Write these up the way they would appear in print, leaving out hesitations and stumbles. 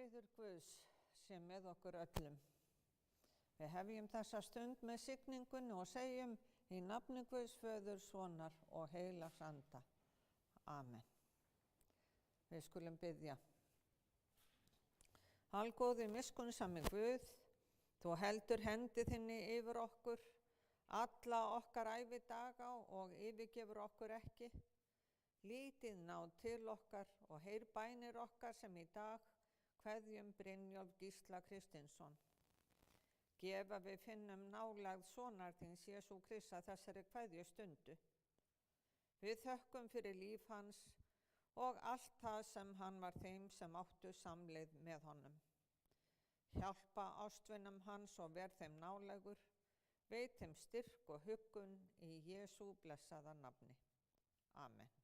Friður Guðs sé með okkur öllum. Við hefjum þessa stund með signingunni og segjum í nafni Guðs Föður, Sonar og Heilags Anda. Amen. Við skulum biðja. Algóði miskunnsami Guð, þú heldur hendi þinni yfir okkur, alla okkar ævidaga og yfirgefur okkur ekki. Lítið náð til okkar og heyr bænir okkar sem í dag kveðjum Brynjólf Gísla Kristinsson. Gefa við finnum nálægð sonar þíns Jesú Krista þessari kveðju stundu. Við þökkum fyrir líf hans og allt það sem hann var þeim sem áttu samleið með honum. Hjálpa ástvinum hans og ver þeim nálægur, veit þeim styrk og huggun í Jesú blessaða nafni. Amen.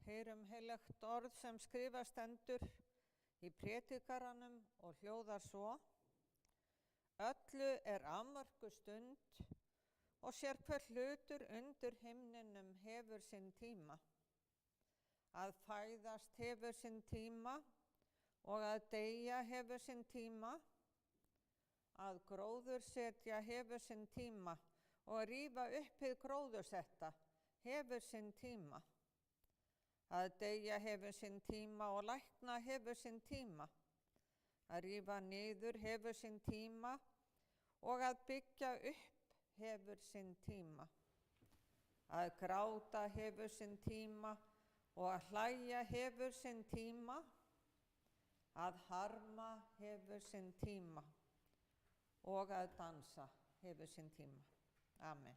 Heyrum heilagt orð sem skrifað stendur í prédikaranum og hljóðar svo: Öllu er afmörkuð stund og sérhver hlutur undir himninum hefur sinn tíma. Að fæðast hefur sinn tíma og að deyja hefur sinn tíma, að gróðursetja hefur sinn tíma og að rífa upp hið gróðursetta hefur sinn tíma. Að deyja hefur sinn tíma og lækna hefur sinn tíma. Að rífa niður hefur sinn tíma og að byggja upp hefur sinn tíma. Að gráta hefur sinn tíma og að hlæja hefur sinn tíma. Að harma hefur sinn tíma og að dansa hefur sinn tíma. Amen.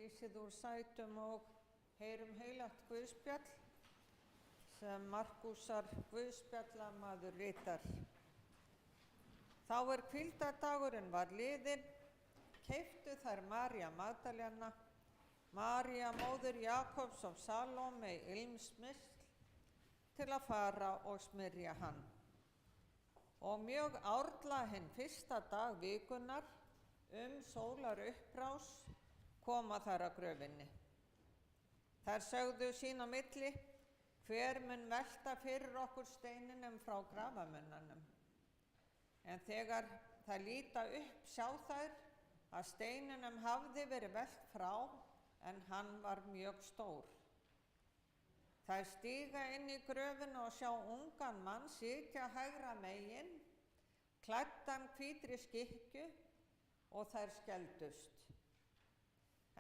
Rísið úr sætum og heyrum heilagt guðspjall sem Markúsar guðspjallamaður ritar. Þá hvíldardagurinn var liðinn, keyptu þær María Magdalena, María móðir Jakobs og Salóme ilmsmyrsl til að fara og smyrja hann. Og mjög árla hinn fyrsta dag vikunnar sólarupprás koma þær að gröfinni. Þær sögðu sín á milli, hver mun velta fyrir okkur steininum frá grafamönnunum. En þegar þær líta upp sjá þær að steininum hafði verið velt frá, en hann var mjög stór. Þær stíga inn í gröfina og sjá ungan mann sitja hægra megin, klæddan hvítri skikkju, og þær skelfdust.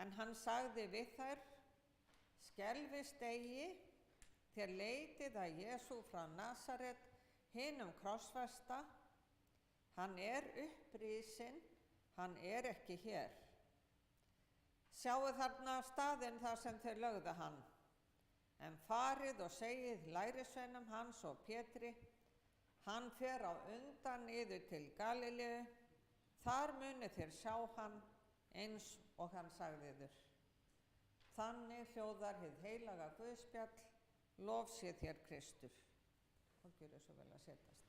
En hann sagði við þær, skelfist eigi, þér leitið að Jesú frá Nasaret, hinum krossfesta. Hann upprisinn, hann ekki hér. Sjáu þarna staðinn þar sem þeir lögðu hann. En farið og segið lærisveinum hans og Pétri, hann fer á undan yður til Galileu, þar munið þér sjá hann eins og hann sagði yður. Þannig hljóðar hið heilaga guðspjall, lof sé þér Kristur. Og gjörðu svo vel að setjast.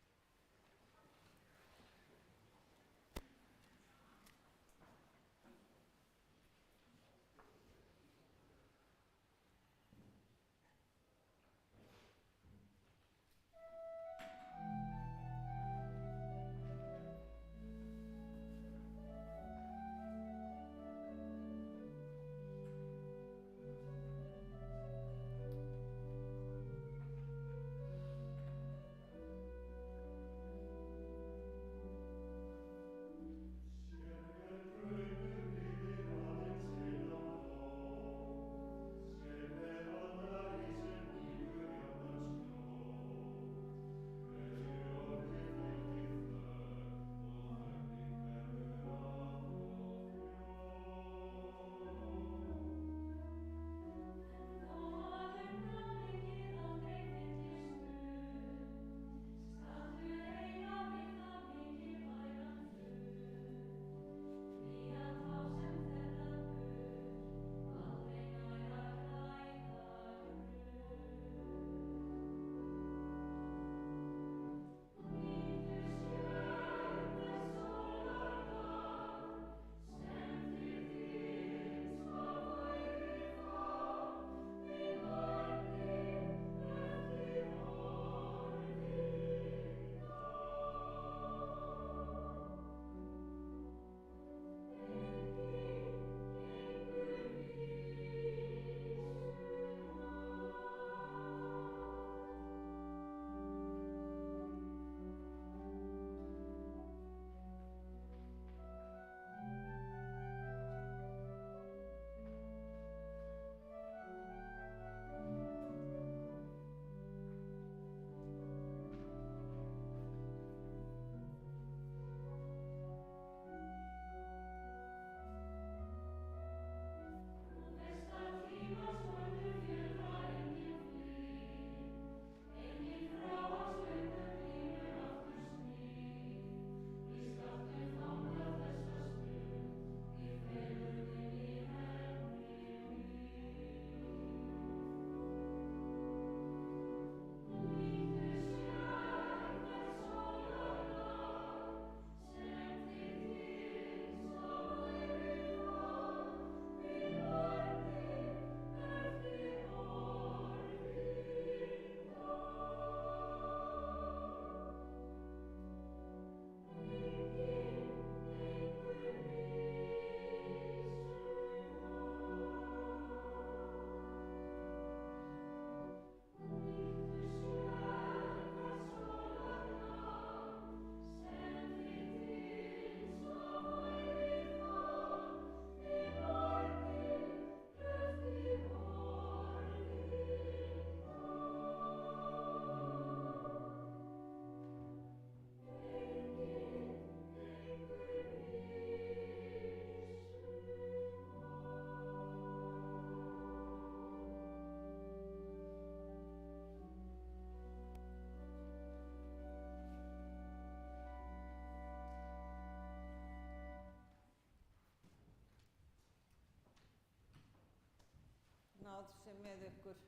náð sé með ykkur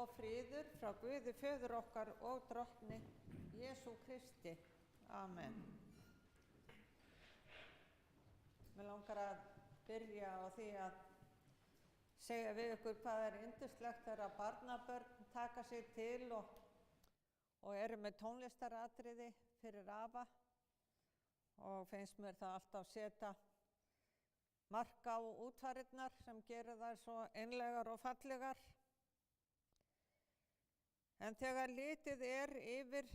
og friður frá Guði föður okkar og drottni Jesú Kristi. Amen. Mér langar að byrja á því að segja við ykkur hvað er yndislegt þegar barnabörn taka sig til og eru með tónlistaratriði fyrir afa, og finnst mér það alltaf setja mark á útfarirnar sem gerir þær svo einlegar og fallegar. En þegar litið er yfir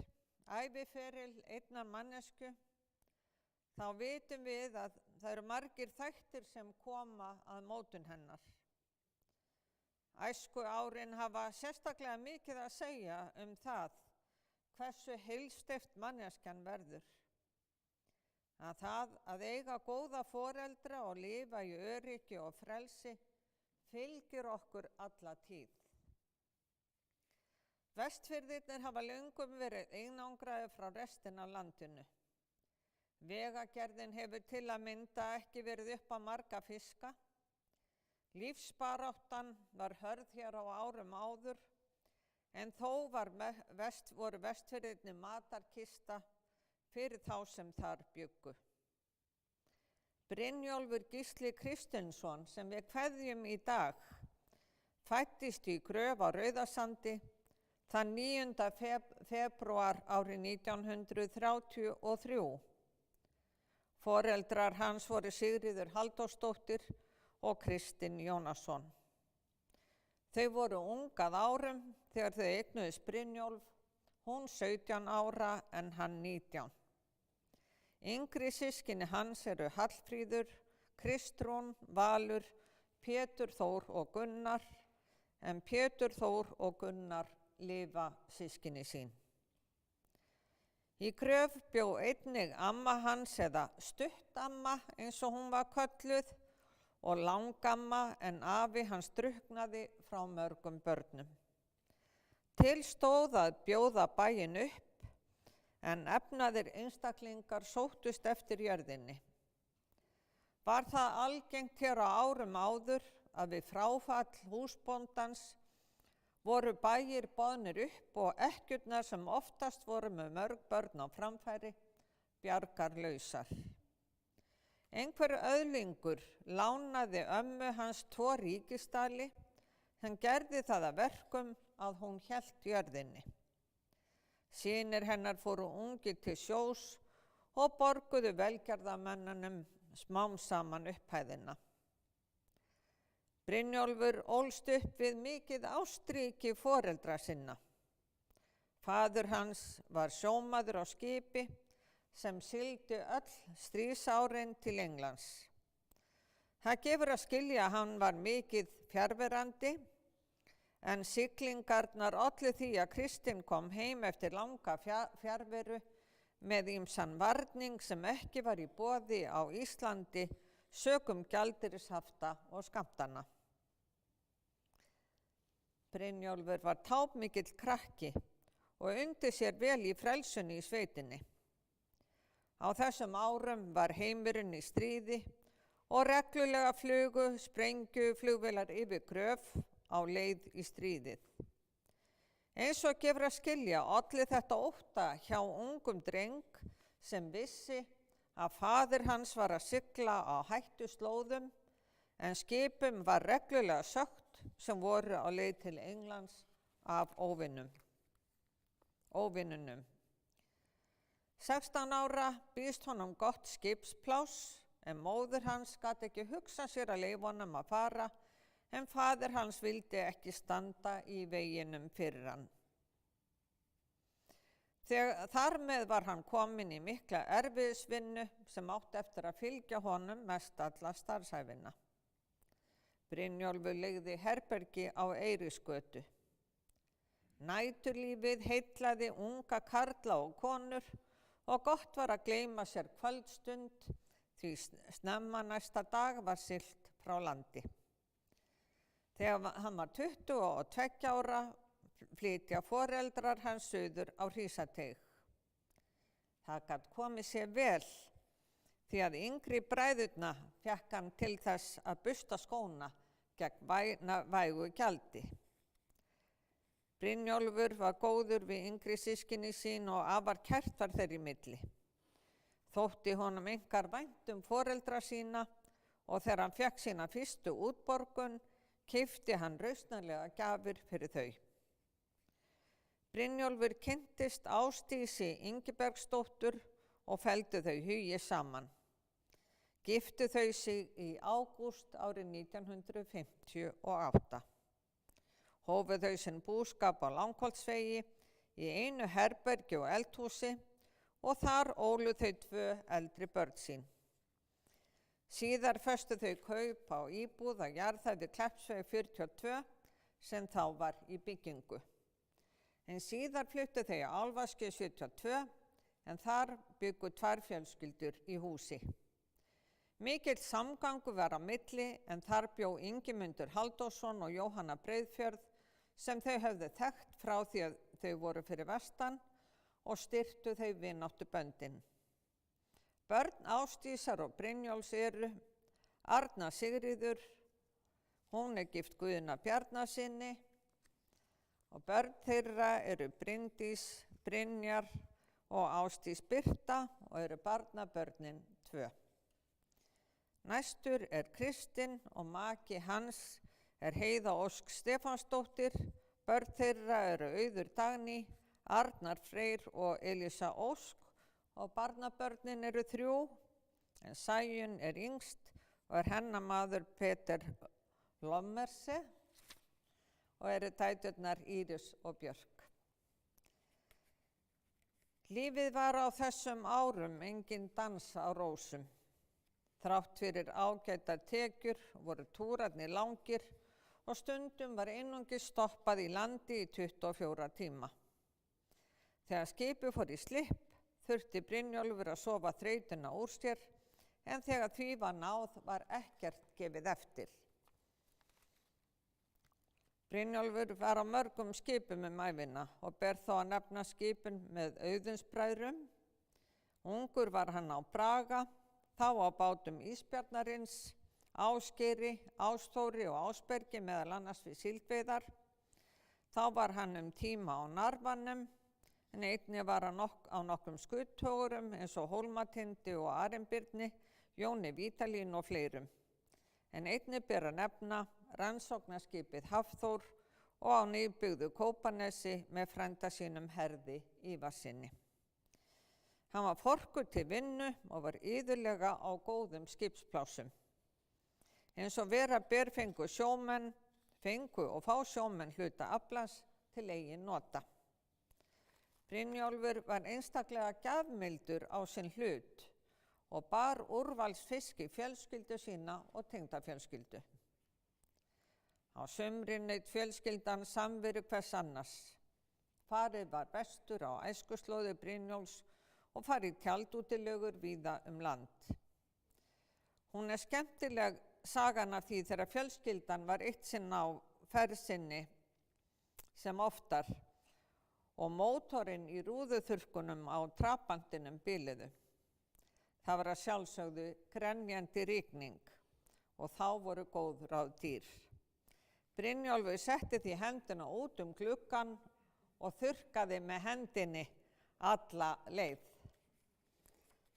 æviferil einnar mannesku, þá vitum við að það eru margir þættir sem koma að mótun hennar. Æsku árin hafa sérstaklega mikið að segja það hversu heilsteypt manneskjan verður. Það að eiga góða foreldra og lifa í öryggi og frelsi fylgir okkur alla tíð. Vestfirðirnir hafa löngum verið einangraðir frá restina af landinu. Vegagerðin hefur til að mynda ekki verið upp á marga fiska. Lífsbaráttan var hörð hér á árum áður, en þó voru Vestfirðirnir matarkista fyrir þá sem þar bjuggu. Brynjólfur Gísli Kristinsson, sem við kveðjum í dag, fæddist í Gröf á Rauðasandi þann 9. febrúar árið 1933. Foreldrar hans voru Sigríður Halldórsdóttir og Kristinn Jónasson. Þau voru ung að árum þegar þau eignuðust Brynjólf, hún 17 ára en hann 19. Yngri systkini hans eru Hallfríður, Kristrún, Valur, Pétur Þór og Gunnar, en Pétur Þór og Gunnar lifa systkini sín. Í Gröf bjó einnig amma hans, eða stuttamma eins og hún var kölluð, og langamma, en afi hans drukknaði frá mörgum börnum. Til stóð að bjóða bæinn upp, en efnaðir einstaklingar sóttust eftir jörðinni. Var það algengt hér á árum áður að við fráfall húsbóndans voru bæir boðnir upp og ekkjurnar sem oftast voru með mörg börn á framfæri bjargarlausar. Einhver öðlingur lánaði ömmu hans 2 ríkisdali, sem gerði það að verkum að hún hélt jörðinni. Synir hennar fóru ungir til sjós og borguðu velgerðarmönnunum smám saman upphæðina. Brynjólfur ólst upp við mikið ástríki foreldra sinna. Faðir hans var sjómaður á skipi sem sigldi öll stríðsárin til Englands. Það gefur að skilja að hann var mikið fjarverandi, en siglingarnar ollu því að Kristinn kom heim eftir langa fjarveru með ýmsan varning sem ekki var í boði á Íslandi sökum gjaldeyrishafta og skammtana. Brynjólfur var tápmikill krakki og undi sér vel í frelsunni í sveitinni. Á þessum árum var heimurinn í stríði og reglulega flugu sprengjuflugvélar yfir Gröf á leið í stríðið. Eins og gefur að skilja olli þetta ótta hjá ungum dreng sem vissi að faðir hans var að sigla á hættuslóðum, en skipum var reglulega sökkt sem voru á leið til Englands af óvinunum. 16 ára býðst honum gott skipspláss, en móðir hans gat ekki hugsað sér að leyfa honum að fara, en faðir hans vildi ekki standa í veginum fyrir hann. Þar með var hann kominn í mikla erfiðisvinnu sem átti eftir að fylgja honum mest alla starfsævina. Brynjólfur leigði herbergi á Eiríksgötu. Næturlífið heillaði unga karla og konur og gott var að gleyma sér kvöldstund því snemma næsta dag var siglt frá landi. Þegar hann var 22 ára flytja foreldrar hans suður á Hrísateig. Það gat komið sér vel því að yngri bræðurna fékk hann til þess að busta skóna gegn vægu gjaldi. Brynjólfur var góður við yngri systkini sín og afar kært var þeirra í milli. Þótti honum einkar vænt foreldra sína og þegar hann fékk sína fyrstu útborgun, keypti hann rausnarlega gjafir fyrir þau. Brynjólfur kynntist Ásdísi Ingibergsdóttur og felldu þau hugi saman. Giftu þau sig í ágúst árið 1958. Hófu þau sinn búskap á Langholtsvegi í einu herbergi og eldhúsi og þar ólu þau 2 eldri börn sín. Síðar festu þau kaup á íbúð á jarðhæð Kleppsveg 42 sem þá var í byggingu. En síðar fluttu þau á Álfaskeiði 72 en þar byggu 2 fjölskyldur í húsi. Mikill samgangur var á milli en þar bjó Ingimundur Halldórsson og Jóhanna Breiðfjörð sem þau höfðu þekkt frá því að þau voru fyrir vestan og styrktu þau vináttuböndin. Börn Ásdísar og Brynjólfs eru Arna Sigríður, hún gift Guðna Bjarnasyni og börn þeirra eru Bryndís, Brynjar og Ásdís Birta og eru barnabörnin 2. Næstur Kristinn og maki hans Heiða Ósk Stefánsdóttir. Börn þeirra eru Auður Dagný, Arnar Freyr og Elísa Ósk og barnabörnin eru 3, en Sæunn yngst og hennar maður Peter Lommerse og eru dæturnar Íris og Björk. Lífið var á þessum árum engin dans á rósum. Þrátt fyrir ágætar tekjur voru túrarnir langir og stundum var einungis stoppað í landi í 24 tíma. Þegar skipið fór í slipp þurfti Brynjólfur að sofa þreytuna úr sér, en þegar því var náð var ekkert gefið eftir. Brynjólfur var á mörgum skipum ævina og ber þó að nefna skipin með Auðunsbræðrum. Ungur var hann á Braga, þá á bátum Ísbjarnarins, Ásgeiri, Ásþóri og Ásbergi meðal annars við síldveiðar. Þá var hann tíma á Narfanum, en einnig var hann á nokkrum skuttogurum eins og Hólmatindi og Arimbirni, Jóni Vídalín og fleirum. En einnig ber að nefna rannsóknarskipið Hafþór og á nýbyggðu Kópanesi með frænda sínum Herði Ívarsinni. Hann var forkur til vinnu og var iðulega á góðum skipsplássum. Eins og vera ber fengu og fá sjómenn hluta aflans til eigin nota. Brynjólfur var einstaklega gjafmildur á sinn hlut og bar úrvalsfisk í fjölskyldu sína og tengdafjölskyldu. Á sumrin naut fjölskyldan samveru hvers annars. Farið var vestur á æskuslóðir Brynjólfs og farið tjaldútilegur víða land. Hún skemmtileg sagan af því þegar fjölskyldan var eitt sinn á ferð sinni sem oftar og mótorinn í rúðuþurrkunum á trapandinum biluðu. Það var að sjálfsögðu grenjandi rigning og þá voru góð ráð dýr. Brynjólfur setti því hendina út gluggann og þurrkaði með hendinni alla leið.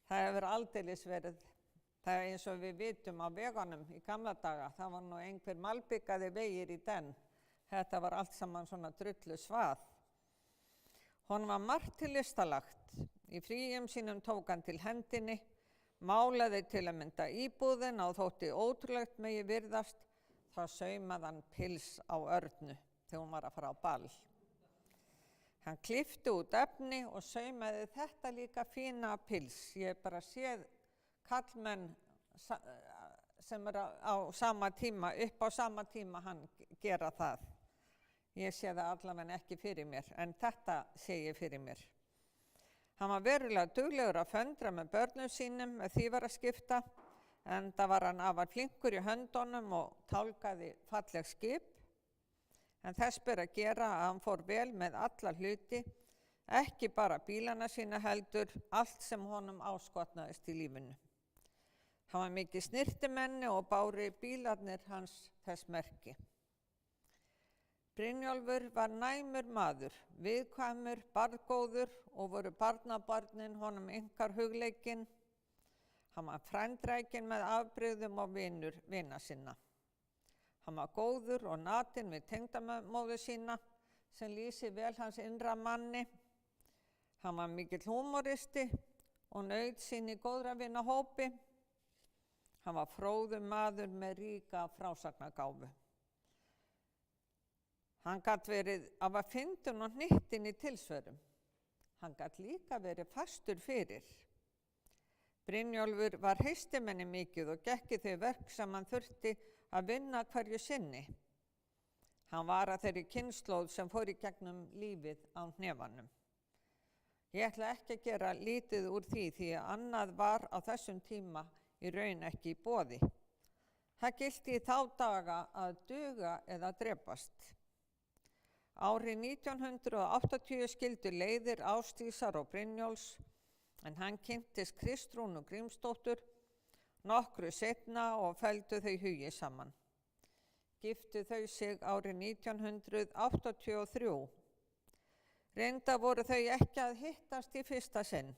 Það hefur aldeilis verið, það eins og við vitum á vegunum í gamla daga, það var nú einhver malbikaði vegir í den. Þetta var allt saman svona drullu svað. Honum var margt til listalagt. Í fríum sínum tók hann til hendinni, málaði til að mynda íbúðina og þótti ótrúlegt megi virðast, þá saumaði hann pils á Örnu þegar hún var að fara á ball. Hann klippti út efni og saumaði þetta líka fína pils. Ég bara séð karlmenn sem á sama tíma, upp á sama tíma hann gera það. Ég sé það allavega ekki fyrir mér, en þetta sé ég fyrir mér. Hann var verulega duglegur að föndra með börnum sínum með því var að skipta, en það var hann afar flinkur í höndunum og tálkaði falleg skip. En þess ber að gera að hann fór vel með alla hluti, ekki bara bílana sína heldur, allt sem honum áskotnaðist í lífinu. Hann var mikið snyrtimenni og báru bílarnir hans þess merki. Brynjólfur var næmur maður, viðkvæmur, barngóður og voru barnabarnin honum einkar hugleikinn. Hann var frændrækinn með afbrigðum og vinur vina sinna. Hann var góður og natinn við tengdamóður sína sem lýsir vel hans innra manni. Hann var mikill húmoristi og naut sín í góðra vina hópi. Hann var fróður maður með ríka frásagnagáfu. Hann gat verið að var fyndinn og hnyttinn í tilsvörum. Hann gat líka verið fastur fyrir. Brynjólfur var heistimenni mikið og gekk í þau verk sem hann þurfti að vinna hverju sinni. Hann var að þeirri kynslóð sem fór í gegnum lífið á hnefanum. Ég ætla ekki að gera lítið úr því að annað var á þessum tíma í raun ekki í boði. Það gilti í þá daga að duga eða drepast. Árið 1980 skildu leiðir Ásdísar og Brynjóls, en hann kynntist Kristrúnu Grímsdóttur nokkru seinna og felldu þau hugi saman. Giftu þau sig árið 1983. Reyndar voru þau ekki að hittast í fyrsta sinn,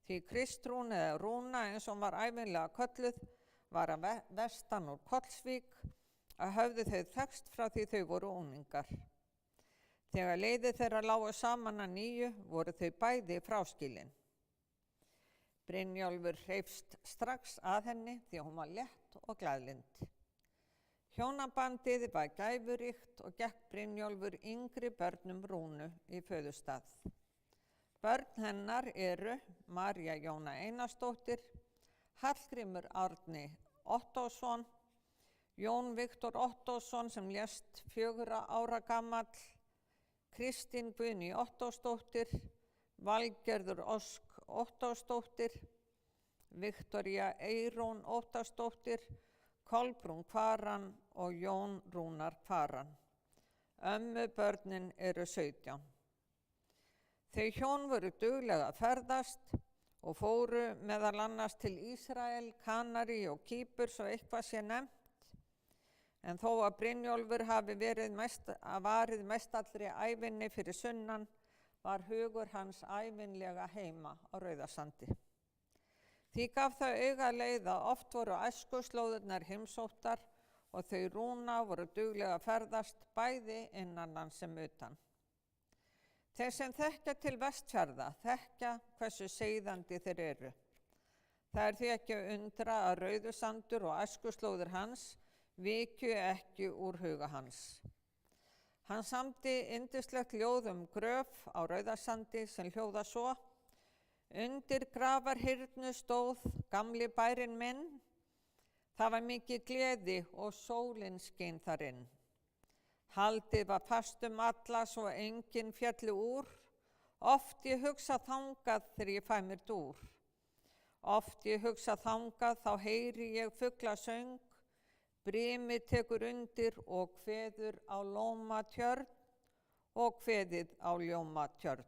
því Kristrún eða Rúna eins og var ævinlega kölluð var að vestan úr Kollsvík að höfðu þau þekkst frá því þau voru unglingar. Þegar leiðir þeirra lágu saman að nýju voru þau bæði fráskilin. Brynjólfur hreifst strax að henni því hún var létt og glaðlynd. Hjónabandið var gæfuríkt og gekk Brynjólfur yngri börnum Rúnu í föðurstað. Börn hennar eru María Jóna Einarsdóttir, Hallgrímur Árni Ottósson, Jón Viktor Ottósson sem lést 4 ára gamall, Kristín Guðný Ottósdóttir, Valgerður Ósk Ottósdóttir, Viktoría Eyrún Óttarsdóttir, Kolbrún Kvaran og Jón Rúnar Kvaran. Ömmubörnin eru 17. Þau hjón voru duglega að ferðast og fóru meðal annars til Ísrael, Kanarí og Kýpur svo eitthvað sé nefnt. En þó að Brynjólfur hafi varið mestallri ævinni fyrir sunnan, var hugur hans ævinlega heima á Rauðasandi. Því gaf það augaleið að oft voru æskuslóðirnar heimsóttar og þau Rúna voru duglega að ferðast bæði innanlands sem utan. Þeir sem þekkja til Vestfjarða þekkja hversu seiðandi þeir eru. Það er því ekki að undra að Rauðusandur og æskuslóðir hans vikju ekki úr huga hans. Hann samdi yndislegt ljóð gröf á Rauðasandi sem hljóða svo: Undir grafarhyrnu stóð gamli bærinn minn, það var mikið gleði og sólin skein þar inn. Haldið var fast alla svo enginn félli úr, oft ég hugsa þangað þegar ég fæ mér dúr. Oft ég hugsa þangað þá heyri ég fuglasöng, brimið tekur undir og kveður á Lómatjörn og kveðið á Ljómatjörn.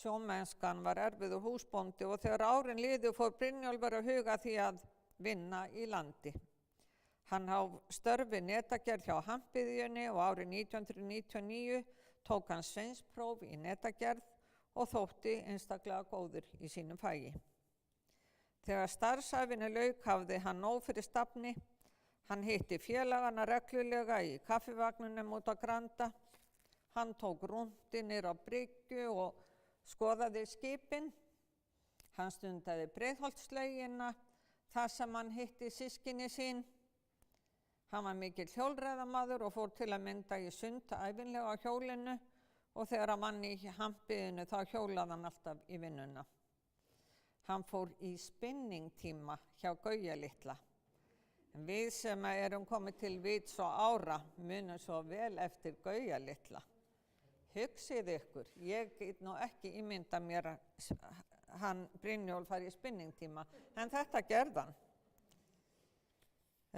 Sjómennskan var erfiður húsbóndi og þegar árin liðu fór Brynjólfur að huga því að vinna í landi. Hann hóf störf við netagerð hjá Hampiðjunni og árið 1999 tók hann sveinspróf í netagerð og þótti einstaklega góður í sínum fagi. Þegar starfsævinni lauk hafði hann nóg fyrir stafni. Hann hitti félagana reglulega í kaffivagninum út á Granda. Hann tók rúndi niður á bryggju og skoðaði skipin. Hann stundaði Breiðholtslaugina þar sem hann hitti systkini sín. Hann var mikill hjólreiðamaður og fór til að mynda í sund ævinlega á hjólinu og þegar hann vann í Hampiðinu þá hjólaði hann alltaf í vinnuna. Hann fór í spinningtíma hjá Gauja litla. Við sem erum komið til vits og ára munum svo vel eftir Gauja litla. Hugsið ykkur, ég get nú ekki ímynda mér að hann Brynjólf fari í spinningtíma, en þetta gerði hann.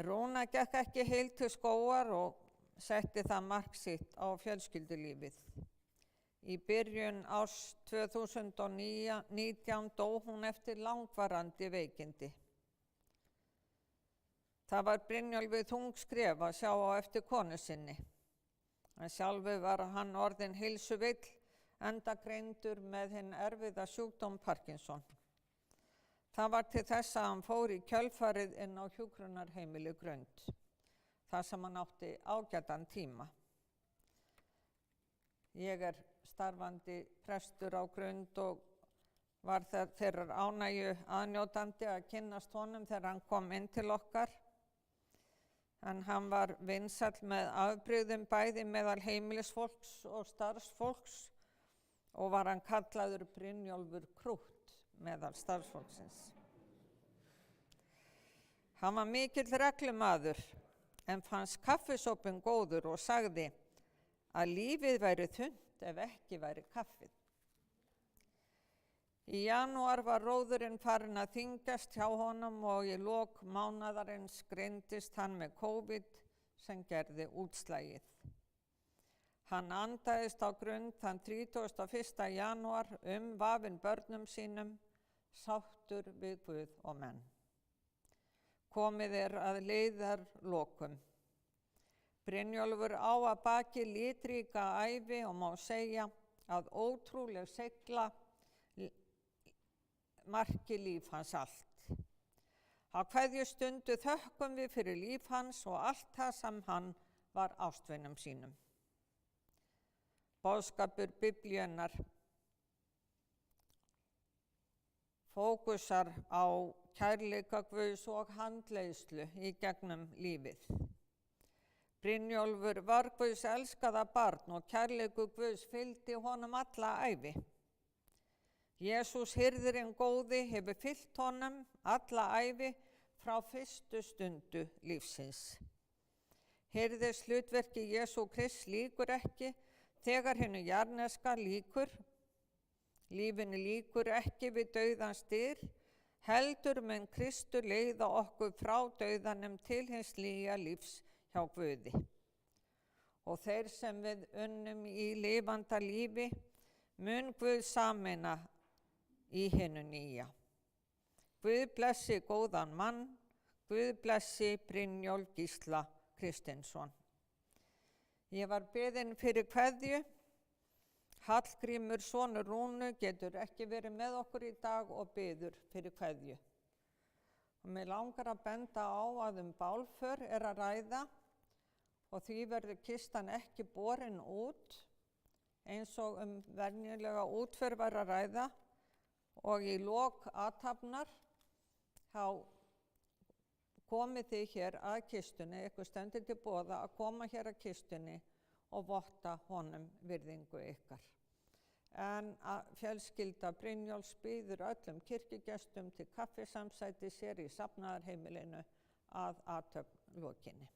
Rúna gekk ekki heil til skógar og setti það mark sitt á fjölskyldulífið. Í byrjun árs 2019 dó hún eftir langvarandi veikindi. Það var Brynjólfi þung skref að sjá á eftir konu sinni. En sjálfur var hann orðinn heilsuveill, enda greindur með hinn erfiða sjúkdóm Parkinson. Það var til þess að hann fór í kjölfarið inn á hjúkrunarheimili Grund, þar sem hann átti ágætan tíma. Ég er starfandi prestur á Grund og var þeirrar ánægju aðnjótandi að kynnast honum þegar hann kom inn til okkar. En hann var vinsæll með afbrigðum bæði meðal heimilisfólks og starfsfólks og var hann kallaður Brynjólfur Krútt meðal starfsfólksins. Hann var mikill reglumaður en fannst kaffisopinn góður og sagði að lífið væri þunnt ef ekki væri kaffið. Í janúar var róðurinn farinn að þyngjast hjá honum og í lok mánaðarins greindist hann með COVID sem gerði útslagið. Hann andaðist á Grund þann 31. janúar vafinn börnum sínum, sáttur við Guð og menn. Komið að leiðarlokum. Brynjólfur á að baki litríka ævi og má segja að ótrúleg seigla marki líf hans allt. Á kveðju stundu þökkum við fyrir líf hans og allt það sem hann var ástvinum sínum. Boðskapur Biblíunnar fókusar á kærleika Guðs og handleiðslu í gegnum lífið. Brynjólfur var Guðs elskaða barn og kærleiku Guðs fylgdi honum alla ævi. Jesús hirðirinn góði hefur fylgt honum alla ævi frá fyrstu stundu lífsins. Hirðishlutverki Jesú Krists lýkur ekki þegar hinu jarneska lýkur. Lífinu lýkur ekki við dauðans dyr, heldur mun Kristur leiða okkur frá dauðanum til hins nýja lífs hjá Guði. Og þeir sem við unnum í lifanda lífi mun Guð sameina í hinu nýja. Guð blessi góðan mann, Guð blessi Brynjólf Gísla Kristinsson. Ég var beðin fyrir kveðju. Hallgrímur sonur Rúnu getur ekki verið með okkur í dag og biður fyrir kveðju. Og mig langar að benda á að bálför er að ræða og því verður kistan ekki borin út eins og venjulega útför var að ræða. Og í lok athafnar þá komið þið hér að kistunni, ykkur stendur til boða að koma hér að kistunni og votta honum virðingu ykkar. En fjölskylda Brynjólfs býður öllum kirkjugestum til kaffisamsætis hér í safnaðarheimilinu að athöfn lokinni.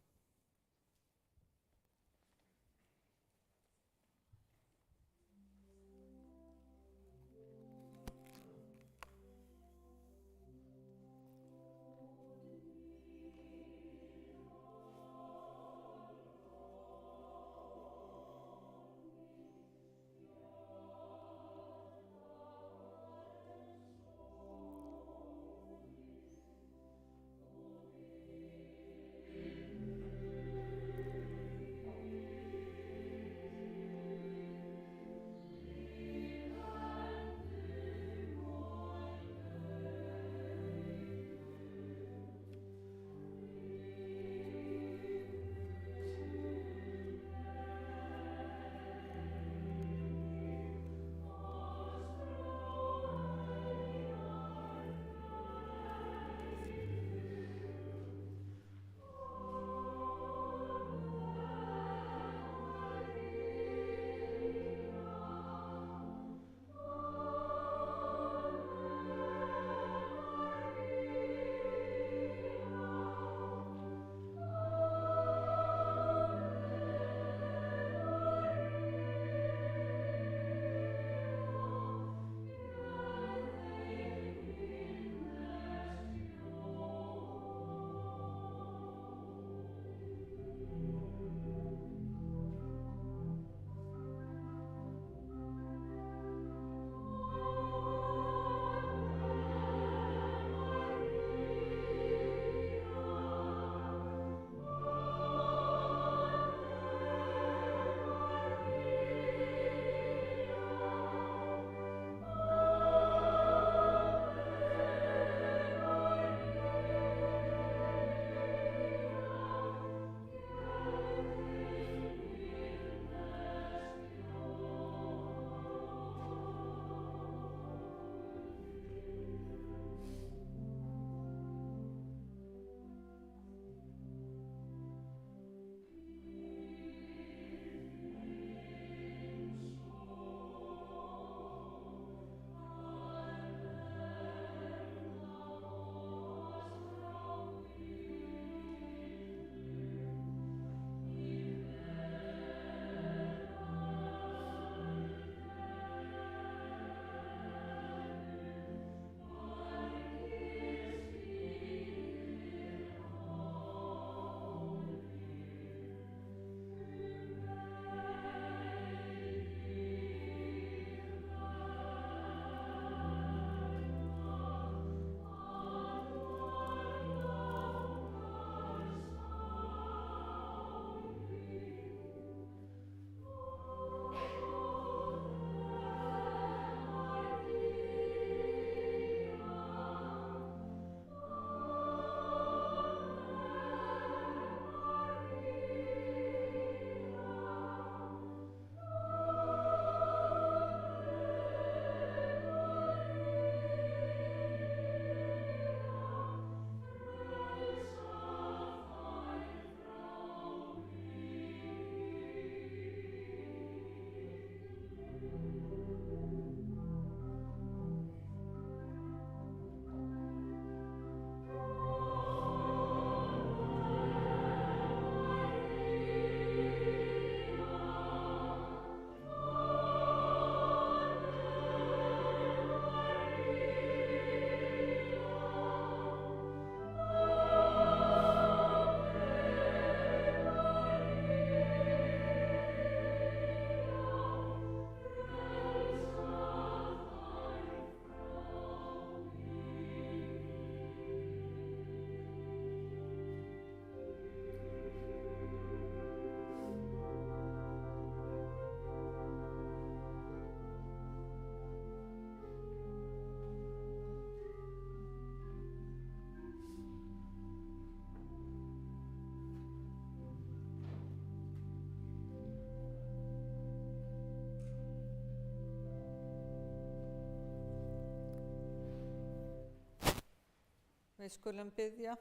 Við skulum biðja.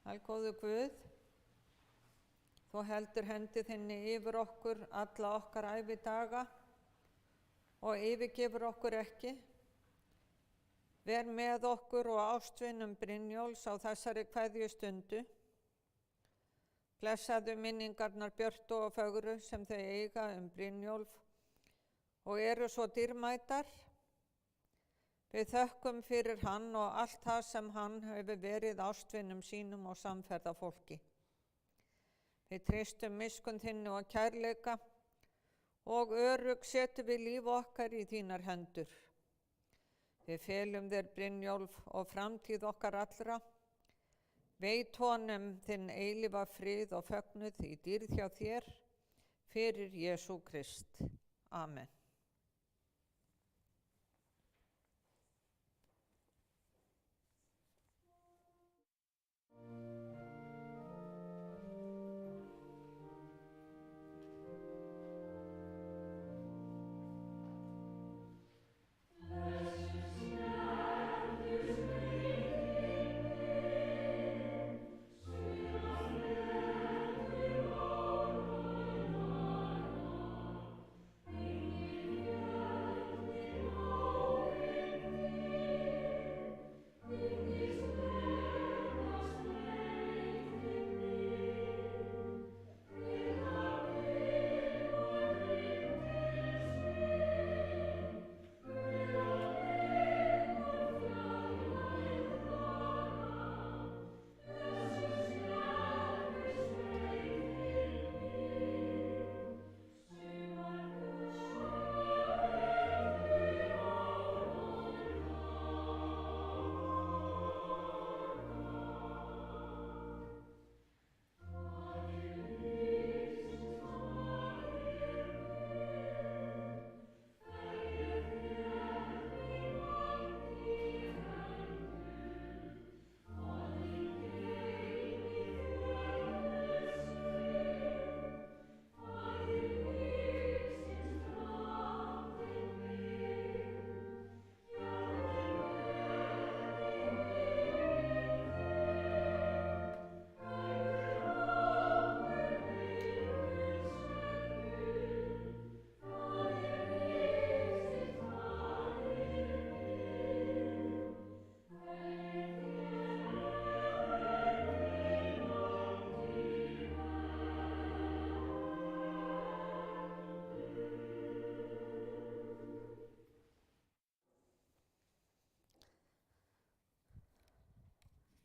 Algóðu Guð, þú heldur hendi þinni yfir okkur alla okkar ævidaga og yfirgefur okkur ekki. Ver með okkur og ástvinum Brynjóls á þessari kveðjustundu. Blessaðu minningarnar björtu og fögru sem þau eiga Brynjólf og eru svo dýrmætar. Við þökkum fyrir hann og allt það sem hann hefur verið ástvinum sínum og samferðafólki. Við treystum miskunn þinni og kærleika og örugg setjum við líf okkar í þínar hendur. Við felum þér Brynjólf og framtíð okkar allra. Veit honum þinn eilífa frið og fögnuð í dýrð hjá þér fyrir Jesú Krist. Amen.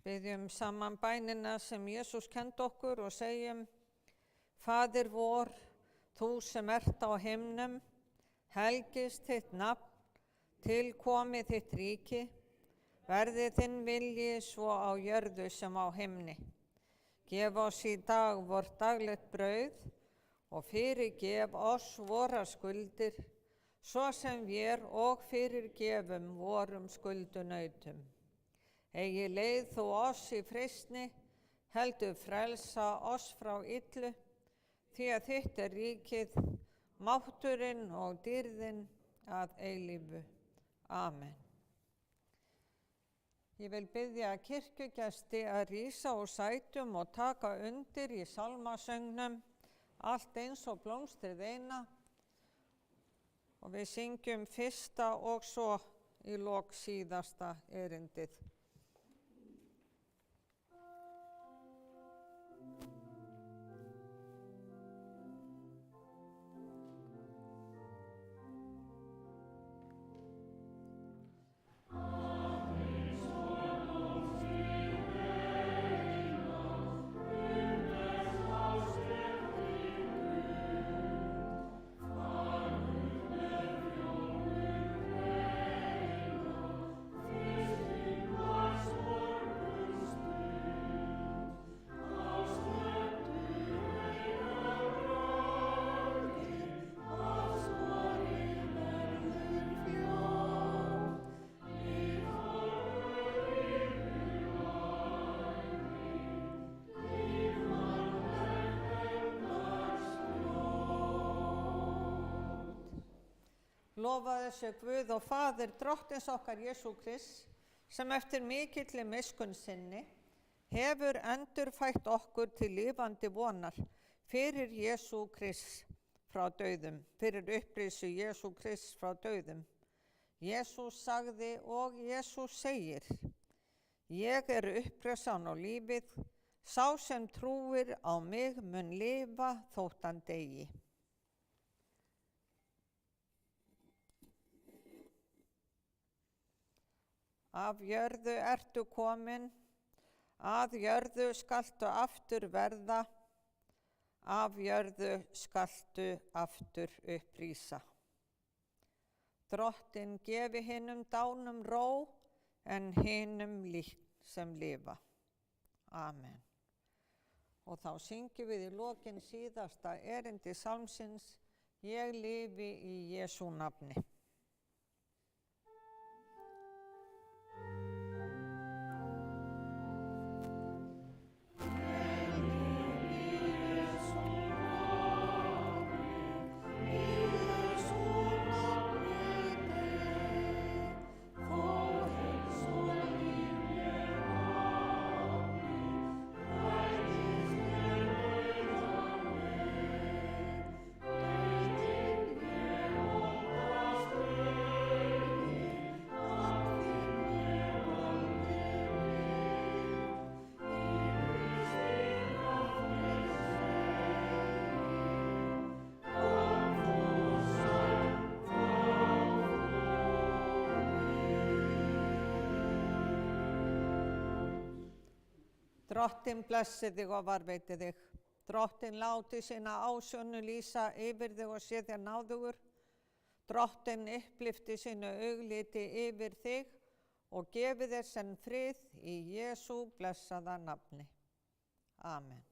Biðjum saman bænina sem Jesús kenndi okkur og segjum: Faðir vor, þú sem ert á himnum, helgist þitt nafn, tilkomi þitt ríki, verði þinn vilji svo á jörðu sem á himni. Gef oss í dag vort daglegt brauð og fyrirgef oss vorar skuldir, svo sem vér og fyrirgefum vorum skuldunautum. Eigi leið þú oss í freistni, heldur frelsa oss frá illu, því að þitt er ríkið, mátturinn og dýrðin að eilífu. Amen. Ég vil biðja kirkjugesti að rísa úr sætum og taka undir í salmasöngnum Allt eins og blómstrið eina, og við syngjum fyrsta og svo í lok síðasta erindið. Lofaðu sé Guð og Faðir drottins okkar Jesú Krist, sem eftir mikilli miskunn sinni hefur endurfætt okkur til lifandi vonar fyrir Jesú Krist frá dauðum, fyrir upprisu Jesú Krist frá dauðum. Jesús sagði og Jesús segir: Ég er upprisan og lífið, sá sem trúir á mig mun lifa þótt hann deyi. Af jörðu ertu komin, að jörðu skaltu aftur verða, af jörðu skaltu aftur upprísa. Drottinn gefi hinum dánum ró, en hinum líkn sem lifa. Amen. Og þá syngjum við í lokin síðasta erindi sálmsins: Ég lifi í Jesú nafni. Drottinn blessi þig og varveiti þig. Drottinn láti sína ásjónu lýsa yfir þig og sé þér náðugur. Drottinn upplyfti sínu augliti yfir þig og gefi þér senn frið í Jesú blessaða nafni. Amen.